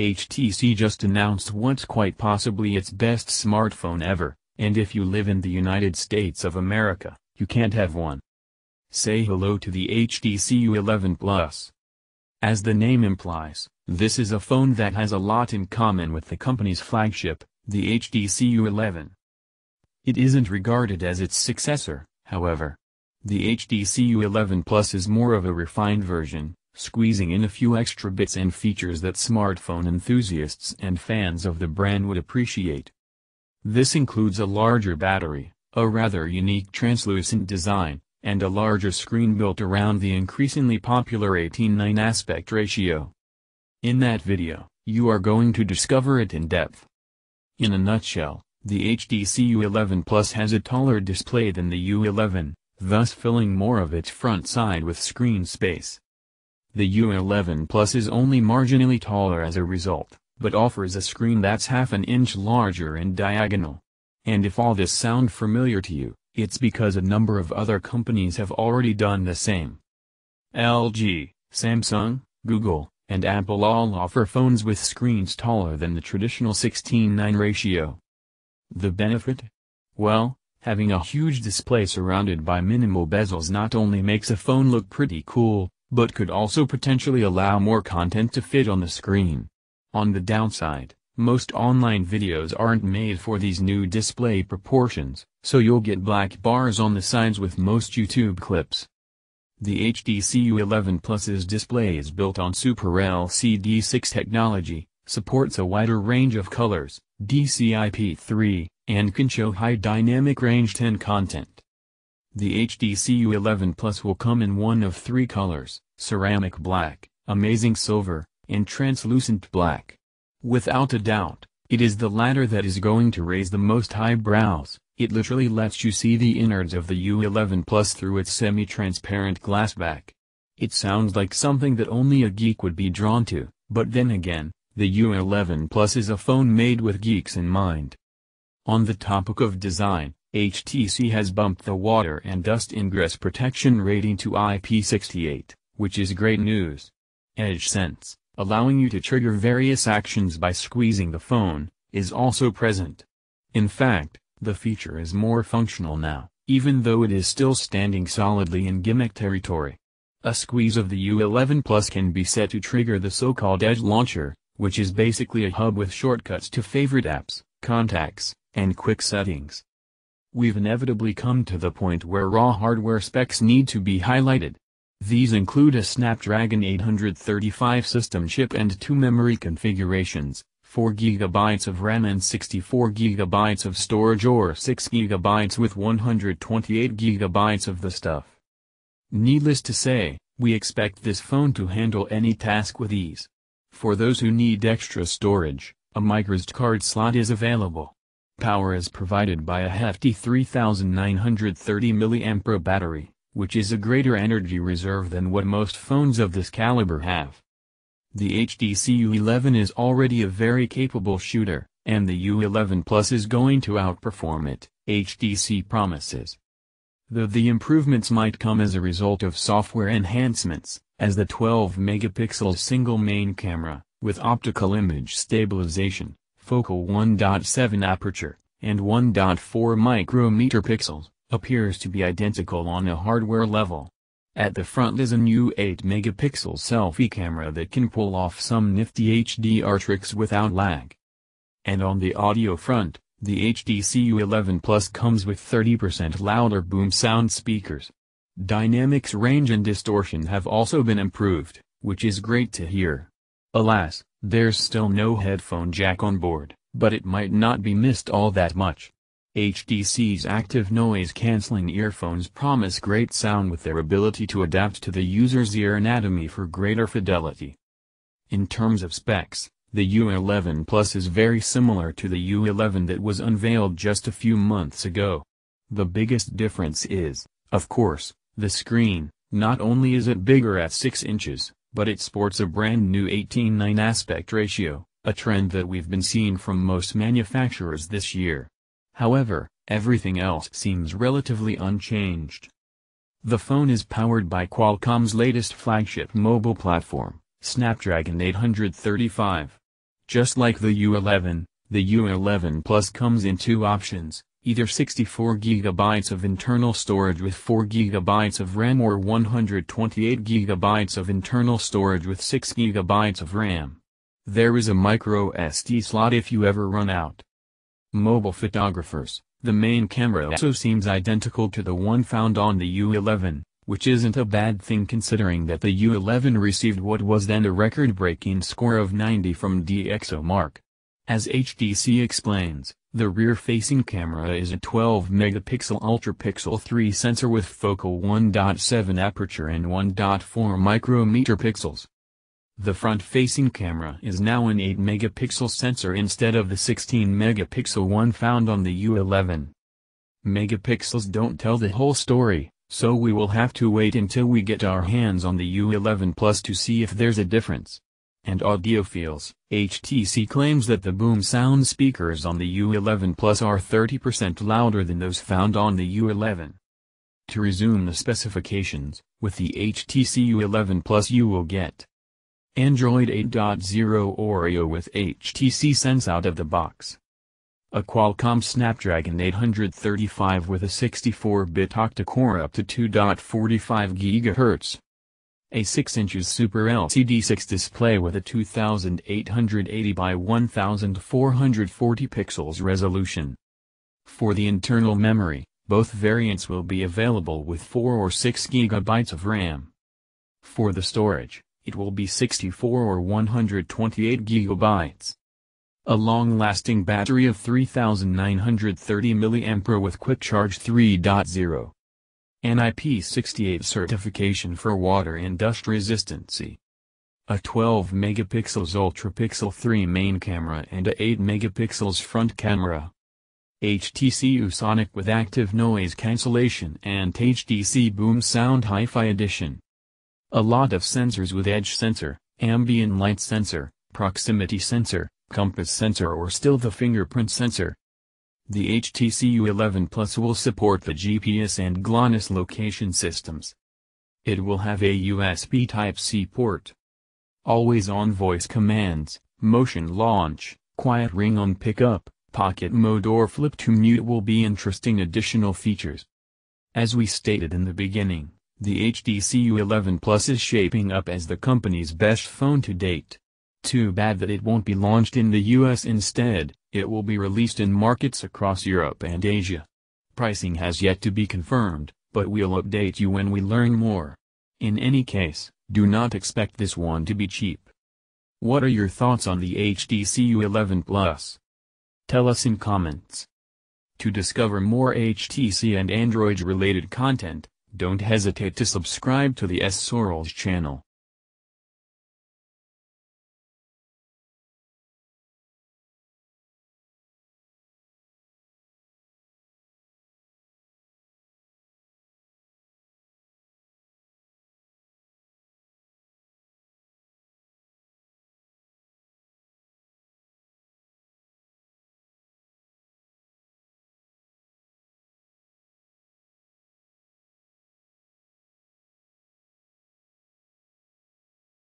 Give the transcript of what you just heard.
HTC just announced what's quite possibly its best smartphone ever, and if you live in the United States of America, you can't have one. Say hello to the HTC U11 Plus. As the name implies, this is a phone that has a lot in common with the company's flagship, the HTC U11. It isn't regarded as its successor, however. The HTC U11 Plus is more of a refined version, squeezing in a few extra bits and features that smartphone enthusiasts and fans of the brand would appreciate. This includes a larger battery, a rather unique translucent design, and a larger screen built around the increasingly popular 18:9 aspect ratio. In that video, you are going to discover it in depth. In a nutshell, the HTC U11 Plus has a taller display than the U11, thus filling more of its front side with screen space. The U11 Plus is only marginally taller as a result, but offers a screen that's half an inch larger in diagonal. And if all this sounds familiar to you, it's because a number of other companies have already done the same. LG, Samsung, Google, and Apple all offer phones with screens taller than the traditional 16:9 ratio. The benefit? Well, having a huge display surrounded by minimal bezels not only makes a phone look pretty cool, but could also potentially allow more content to fit on the screen. On the downside, most online videos aren't made for these new display proportions, so you'll get black bars on the sides with most YouTube clips. The HTC U11 Plus's display is built on Super LCD6 technology, supports a wider range of colors, DCI-P3, and can show high dynamic range 10 content. The HTC U11 Plus will come in one of three colors: ceramic black, amazing silver, and translucent black. Without a doubt, it is the latter that is going to raise the most eyebrows. It literally lets you see the innards of the U11 Plus through its semi-transparent glass back. It sounds like something that only a geek would be drawn to, but then again, the U11 Plus is a phone made with geeks in mind. On the topic of design, HTC has bumped the water and dust ingress protection rating to IP68, which is great news. Edge Sense, allowing you to trigger various actions by squeezing the phone, is also present. In fact, the feature is more functional now, even though it is still standing solidly in gimmick territory. A squeeze of the U11 Plus can be set to trigger the so-called Edge Launcher, which is basically a hub with shortcuts to favorite apps, contacts, and quick settings. We've inevitably come to the point where raw hardware specs need to be highlighted. These include a Snapdragon 835 system chip and two memory configurations, 4 GB of RAM and 64 GB of storage, or 6 GB with 128 GB of the stuff. Needless to say, we expect this phone to handle any task with ease. For those who need extra storage, a microSD card slot is available. Power is provided by a hefty 3930 mAh battery, which is a greater energy reserve than what most phones of this caliber have. The HTC U11 is already a very capable shooter, and the U11 Plus is going to outperform it, HTC promises. Though the improvements might come as a result of software enhancements, as the 12-megapixel single main camera, with optical image stabilization, focal 1.7 aperture, and 1.4 micrometer pixels, appears to be identical on a hardware level. At the front is a new 8-megapixel selfie camera that can pull off some nifty HDR tricks without lag. And on the audio front, the HTC U11 Plus comes with 30% louder boom sound speakers. Dynamics, range and distortion have also been improved, which is great to hear. Alas, there's still no headphone jack on board, but it might not be missed all that much. HTC's active noise-canceling earphones promise great sound with their ability to adapt to the user's ear anatomy for greater fidelity. In terms of specs, the U11 Plus is very similar to the U11 that was unveiled just a few months ago. The biggest difference is, of course, the screen. Not only is it bigger at 6 inches, but it sports a brand new 18:9 aspect ratio, a trend that we've been seeing from most manufacturers this year. However, everything else seems relatively unchanged. The phone is powered by Qualcomm's latest flagship mobile platform, Snapdragon 835. Just like the U11, the U11 Plus comes in two options, either 64GB of internal storage with 4GB of RAM or 128GB of internal storage with 6GB of RAM. There is a micro SD slot if you ever run out. Mobile photographers, the main camera also seems identical to the one found on the U11, which isn't a bad thing considering that the U11 received what was then a record-breaking score of 90 from DxOMark. As HTC explains, the rear-facing camera is a 12-megapixel ultra-pixel 3 sensor with focal 1.7 aperture and 1.4 micrometer pixels. The front-facing camera is now an 8-megapixel sensor instead of the 16-megapixel one found on the U11. Megapixels don't tell the whole story, so we will have to wait until we get our hands on the U11 Plus to see if there's a difference. And audiophiles, HTC claims that the boom sound speakers on the U11 Plus are 30% louder than those found on the U11. To resume the specifications, with the HTC U11 Plus you will get Android 8.0 Oreo with HTC Sense out of the box. A Qualcomm Snapdragon 835 with a 64-bit octa-core up to 2.45 GHz. A 6" Super LCD 6 display with a 2880 by 1440 pixels resolution. For the internal memory, both variants will be available with 4 or 6 GB of RAM. For the storage, it will be 64 or 128 GB. A long-lasting battery of 3930 mAh with Quick Charge 3.0. An IP68 certification for water and dust resistancy. A 12-megapixels ultra-pixel 3 main camera and a 8-megapixels front camera. HTC Sonic with active noise cancellation and HTC Boom Sound Hi-Fi Edition. A lot of sensors with edge sensor, ambient light sensor, proximity sensor, compass sensor or still the fingerprint sensor. The HTC U11 Plus will support the GPS and GLONASS location systems. It will have a USB Type-C port. Always-on voice commands, motion launch, quiet ring on pickup, pocket mode or flip to mute will be interesting additional features. As we stated in the beginning, the HTC U11 Plus is shaping up as the company's best phone to date. Too bad that it won't be launched in the US instead, it will be released in markets across Europe and Asia. Pricing has yet to be confirmed, but we'll update you when we learn more. In any case, do not expect this one to be cheap. What are your thoughts on the HTC U11 Plus? Tell us in comments. To discover more HTC and Android related content, don't hesitate to subscribe to the S Sorrels channel.